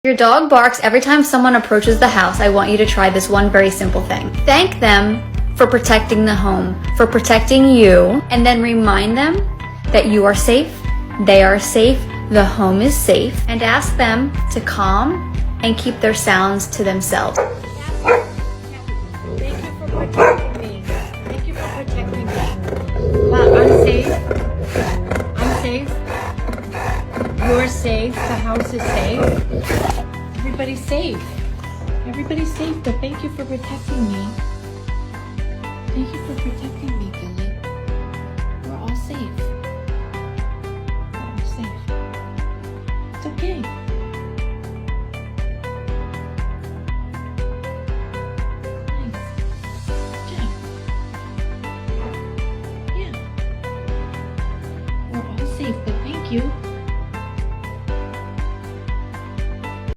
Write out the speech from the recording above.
Your dog barks every time someone approaches the house. I want you to try this one very simple thing. Thank them for protecting the home, for protecting you, and then remind them that you are safe, they are safe, the home is safe, and ask them to calm and keep their sounds to themselves. Thank you for protecting me. Thank you for protecting me. Well, I'm safe. I'm safe. You're safe. The house is safe. Everybody's safe. Everybody's safe, but thank you for protecting me. Thank you for protecting me.